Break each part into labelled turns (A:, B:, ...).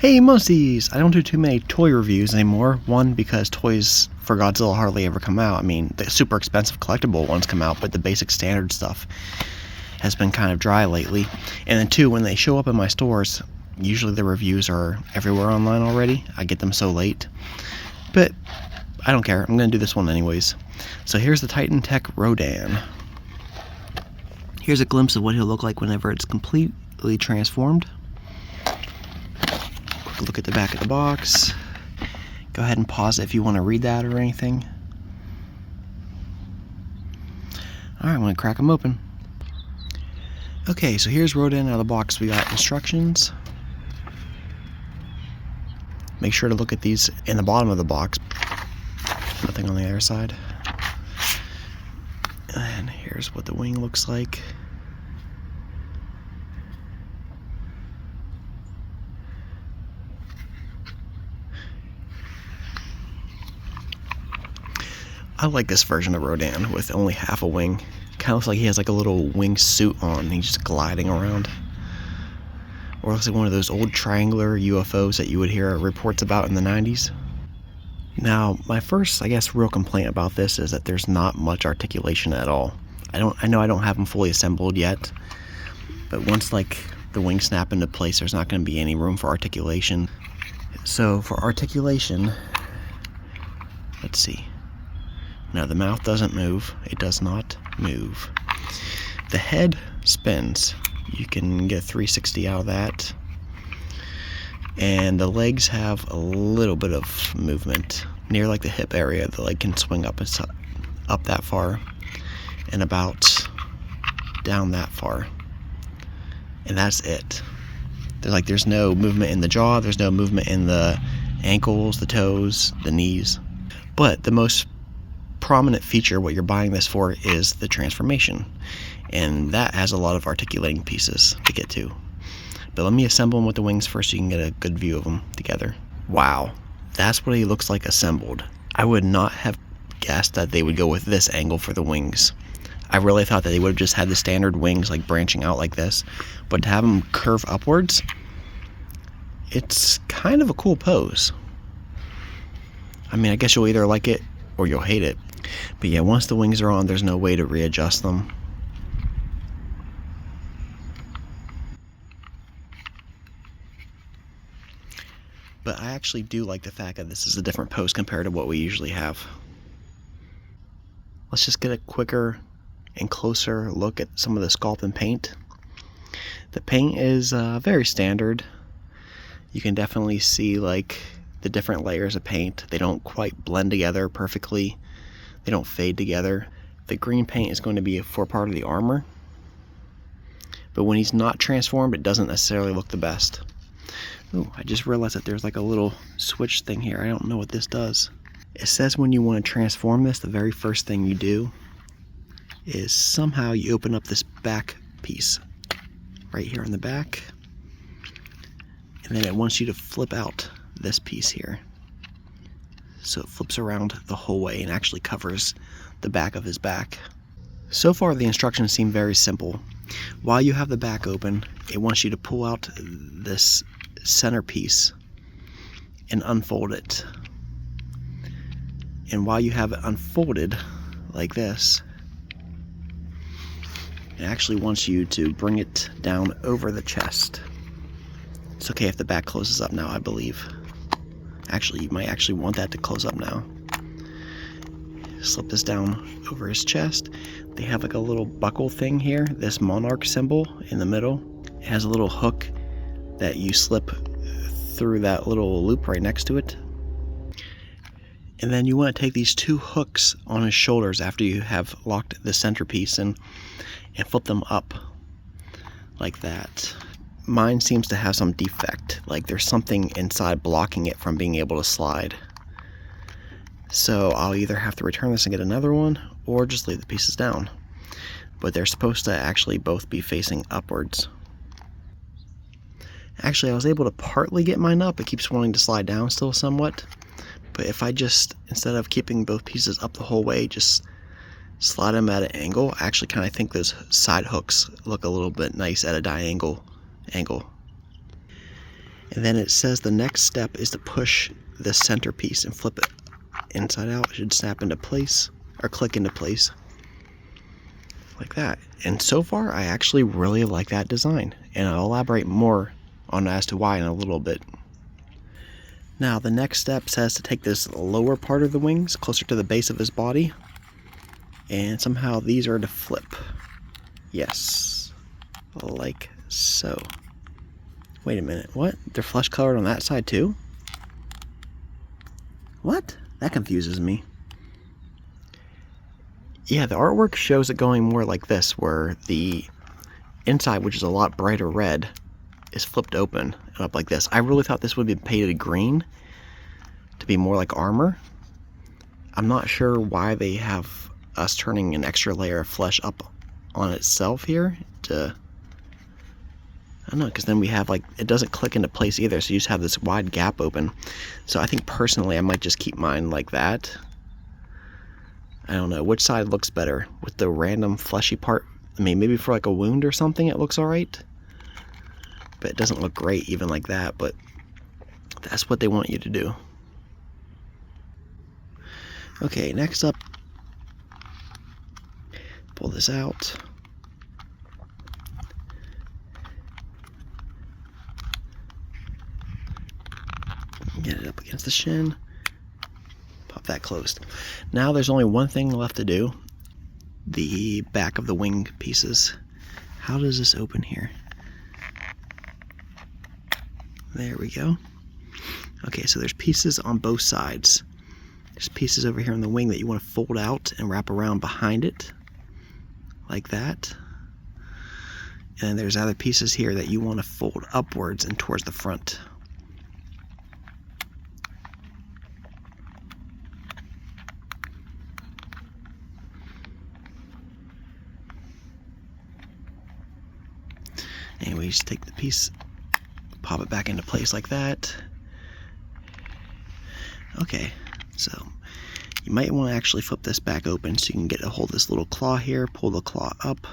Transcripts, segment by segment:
A: Hey Muncies! I don't do too many toy reviews anymore. One, because toys for Godzilla hardly ever come out. I mean, the super expensive collectible ones come out, but the basic standard stuff has been kind of dry lately. And then two, when they show up in my stores, usually the reviews are everywhere online already. I get them so late. But I don't care. I'm going to do this one anyways. So here's the Titan Tech Rodan. Here's a glimpse of what he'll look like whenever it's completely transformed. Quick look at the back of the box. Go ahead and pause it if you want to read that or anything. Alright, I'm going to crack them open. Okay, so here's Rodan out of the box. We got instructions. Make sure to look at these in the bottom of the box. Nothing on the other side. And here's what the wing looks like. I like this version of Rodan with only half a wing. Kind of looks like he has like a little wing suit on and he's just gliding around. Or looks like one of those old triangular UFOs that you would hear reports about in the 90s. Now, my first, I guess, real complaint about this is that there's not much articulation at all. I know I don't have them fully assembled yet, but once like the wings snap into place, there's not going to be any room for articulation. So for articulation, let's see. Now the mouth doesn't move. It does not move. The head spins. You can get a 360 out of that. And the legs have a little bit of movement. Near like the hip area, the leg can swing up that far and about down that far. And that's it. There's no movement in the jaw, there's no movement in the ankles, the toes, the knees. But the most prominent feature, what you're buying this for, is the transformation. And that has a lot of articulating pieces to get to. But let me assemble them with the wings first so you can get a good view of them together. Wow, that's what he looks like assembled. I would not have guessed that they would go with this angle for the wings. I really thought that they would have just had the standard wings like branching out like this. But to have them curve upwards, it's kind of a cool pose. I mean, I guess you'll either like it or you'll hate it. But yeah, once the wings are on, there's no way to readjust them. But I actually do like the fact that this is a different pose compared to what we usually have. Let's just get a quicker and closer look at some of the sculpt and paint. The paint is very standard. You can definitely see like the different layers of paint. They don't quite blend together perfectly. They don't fade together. The green paint is going to be for part of the armor. But when he's not transformed, it doesn't necessarily look the best. Ooh, I just realized that there's like a little switch thing here. I don't know what this does. It says when you want to transform this, the very first thing you do is somehow you open up this back piece right here on the back. And then it wants you to flip out this piece here. So it flips around the whole way and actually covers the back of his back. So far the instructions seem very simple. While you have the back open, it wants you to pull out this centerpiece and unfold it. And while you have it unfolded like this, it actually wants you to bring it down over the chest. It's okay if the back closes up now, I believe. Actually, you might actually want that to close up now. Slip this down over his chest. They have like a little buckle thing here, this monarch symbol in the middle. It has a little hook that you slip through that little loop right next to it. And then you want to take these two hooks on his shoulders after you have locked the centerpiece and flip them up like that. Mine seems to have some defect, like there's something inside blocking it from being able to slide. So I'll either have to return this and get another one, or just leave the pieces down. But they're supposed to actually both be facing upwards. Actually, I was able to partly get mine up. It keeps wanting to slide down still somewhat. But if I just, instead of keeping both pieces up the whole way, just slide them at an angle, I actually kind of think those side hooks look a little bit nice at a diagonal angle. And then it says the next step is to push this centerpiece and flip it inside out. It should snap into place, or click into place. Like that. And so far, I actually really like that design. And I'll elaborate more on as to why in a little bit. Now, the next step says to take this lower part of the wings closer to the base of his body. And somehow these are to flip. Yes. Like so. Wait a minute, what? They're flesh colored on that side too? What? That confuses me. Yeah, the artwork shows it going more like this, where the inside, which is a lot brighter red, is flipped open and up like this. I really thought this would be painted green to be more like armor. I'm not sure why they have us turning an extra layer of flesh up on itself here to... I don't know, because then we have, like, it doesn't click into place either, so you just have this wide gap open. So I think personally I might just keep mine like that. I don't know, which side looks better? With the random fleshy part? I mean, maybe for like a wound or something it looks alright. But it doesn't look great even like that, but that's what they want you to do. Okay, next up, pull this out. Get it up against the shin. Pop that closed. Now there's only one thing left to do. The back of the wing pieces. How does this open here? There we go. Okay, so there's pieces on both sides. There's pieces over here on the wing that you want to fold out and wrap around behind it. Like that. And then there's other pieces here that you want to fold upwards and towards the front. Anyway, just take the piece, pop it back into place like that. Okay, so you might want to actually flip this back open so you can get a hold of this little claw here, pull the claw up.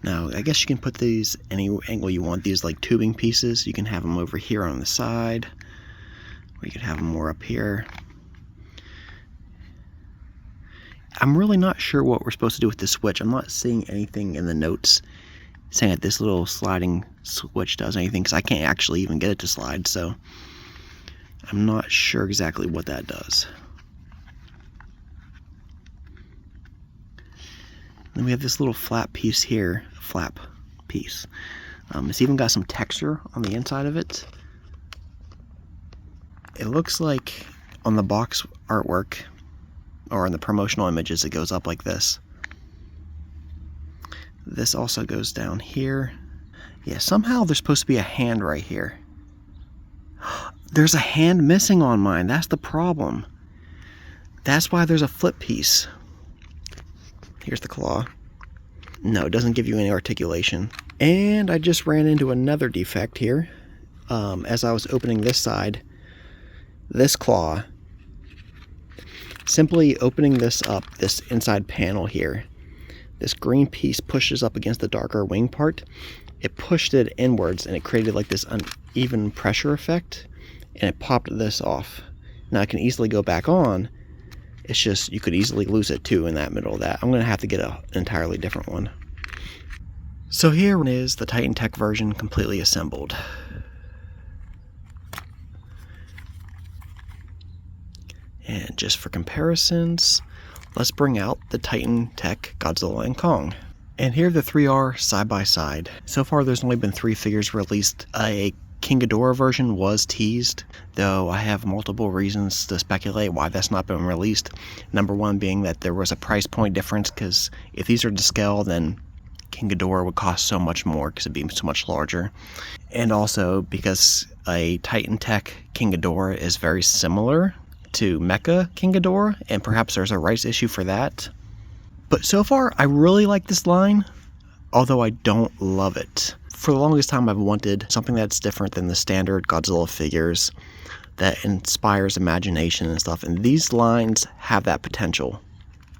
A: Now, I guess you can put these any angle you want. These like tubing pieces, you can have them over here on the side, or you could have them more up here. I'm really not sure what we're supposed to do with this switch. I'm not seeing anything in the notes saying that this little sliding switch does anything, because I can't actually even get it to slide, so I'm not sure exactly what that does. Then we have this little flap piece here, flap piece. It's even got some texture on the inside of it. It looks like on the box artwork, or in the promotional images, it goes up like this. This also goes down here. Yeah, somehow there's supposed to be a hand right here. There's a hand missing on mine. That's the problem. That's why there's a flip piece. Here's the claw. No, it doesn't give you any articulation. And I just ran into another defect here. As I was opening this side, this claw, simply opening this up, this inside panel here, this green piece pushes up against the darker wing part. It pushed it inwards and it created like this uneven pressure effect, and it popped this off. Now I can easily go back on. It's just you could easily lose it too in that middle of that. I'm going to have to get an entirely different one. So here is the Titan Tech version completely assembled. And just for comparisons, let's bring out the Titan Tech Godzilla and Kong. And here the 3R side by side. So far there's only been 3 figures released. A King Ghidorah version was teased, though I have multiple reasons to speculate why that's not been released. Number one being that there was a price point difference, because if these are to scale, then King Ghidorah would cost so much more because it'd be so much larger. And also because a Titan Tech King Ghidorah is very similar to Mecha King Ghidorah, and perhaps there's a rights issue for that. But so far, I really like this line, although I don't love it. For the longest time, I've wanted something that's different than the standard Godzilla figures, that inspires imagination and stuff, and these lines have that potential.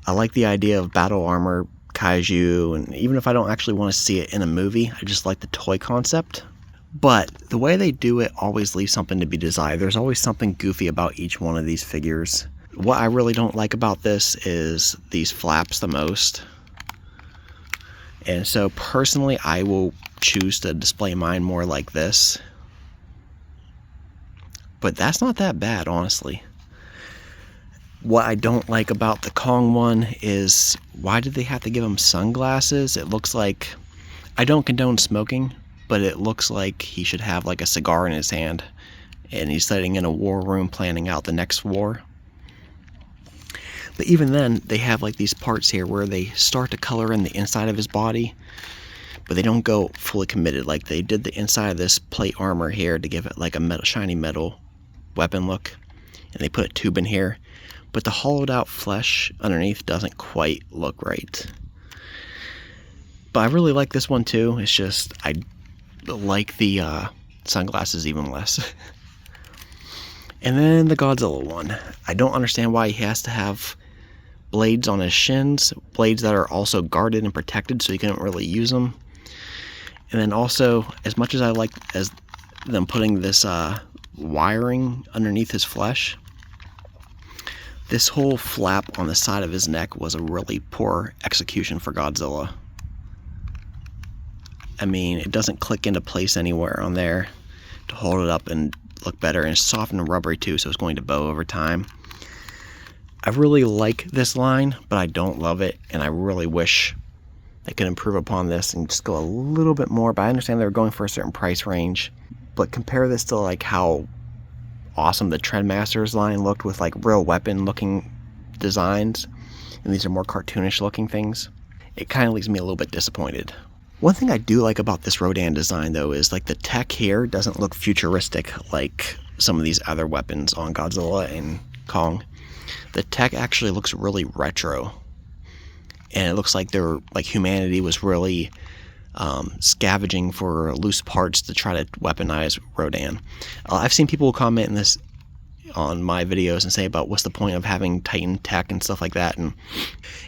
A: I like the idea of battle armor kaiju, and even if I don't actually want to see it in a movie, I just like the toy concept. But the way they do it always leaves something to be desired. There's always something goofy about each one of these figures. What I really don't like about this is these flaps the most. And so personally, I will choose to display mine more like this. But that's not that bad, honestly. What I don't like about the Kong one is, why did they have to give him sunglasses? It looks like, I don't condone smoking, but it looks like he should have like a cigar in his hand and he's sitting in a war room planning out the next war. But even then, they have like these parts here where they start to color in the inside of his body, but they don't go fully committed. Like they did the inside of this plate armor here to give it like a metal, shiny metal weapon look, and they put a tube in here, but the hollowed out flesh underneath doesn't quite look right. But I really like this one too. It's just I like the sunglasses even less. And then the Godzilla one. I don't understand why he has to have blades on his shins, blades that are also guarded and protected so you can't really use them. And then also, as much as I like as them putting this wiring underneath his flesh, this whole flap on the side of his neck was a really poor execution for Godzilla. I mean, it doesn't click into place anywhere on there to hold it up and look better, and it's soft and rubbery too, so it's going to bow over time. I really like this line, but I don't love it, and I really wish they could improve upon this and just go a little bit more. But I understand they're going for a certain price range, but compare this to like how awesome the Trendmasters line looked with like real weapon looking designs, and these are more cartoonish looking things. It kind of leaves me a little bit disappointed. One thing I do like about this Rodan design though is like the tech here doesn't look futuristic like some of these other weapons on Godzilla and Kong. The tech actually looks really retro, and it looks like humanity was really scavenging for loose parts to try to weaponize Rodan. I've seen people comment in this on my videos and say about what's the point of having Titan tech and stuff like that. And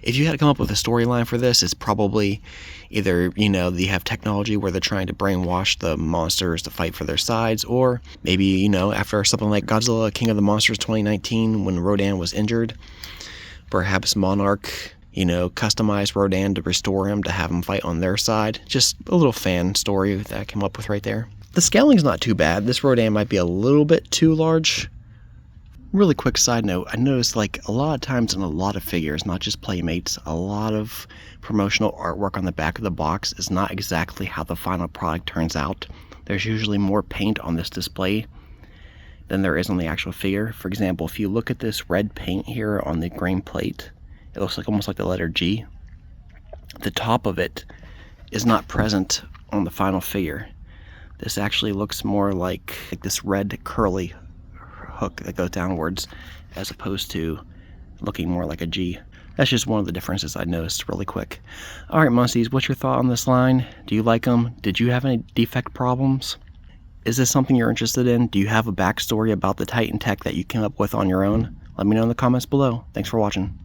A: if you had to come up with a storyline for this, it's probably either, you have technology where they're trying to brainwash the monsters to fight for their sides, or maybe, after something like Godzilla King of the Monsters 2019, when Rodan was injured, perhaps Monarch, customized Rodan to restore him to have him fight on their side. Just a little fan story that I came up with right there. The scaling's not too bad. This Rodan might be a little bit too large. Really quick side note, I noticed like a lot of times in a lot of figures, not just Playmates, a lot of promotional artwork on the back of the box is not exactly how the final product turns out. There's usually more paint on this display than there is on the actual figure. For example, if you look at this red paint here on the green plate, it looks like almost like the letter G. The top of it is not present on the final figure. This actually looks more like this red curly hook that goes downwards, as opposed to looking more like a G. That's just one of the differences I noticed really quick. Alright, Muncies, what's your thought on this line? Do you like them? Did you have any defect problems? Is this something you're interested in? Do you have a backstory about the Titan tech that you came up with on your own? Let me know in the comments below. Thanks for watching.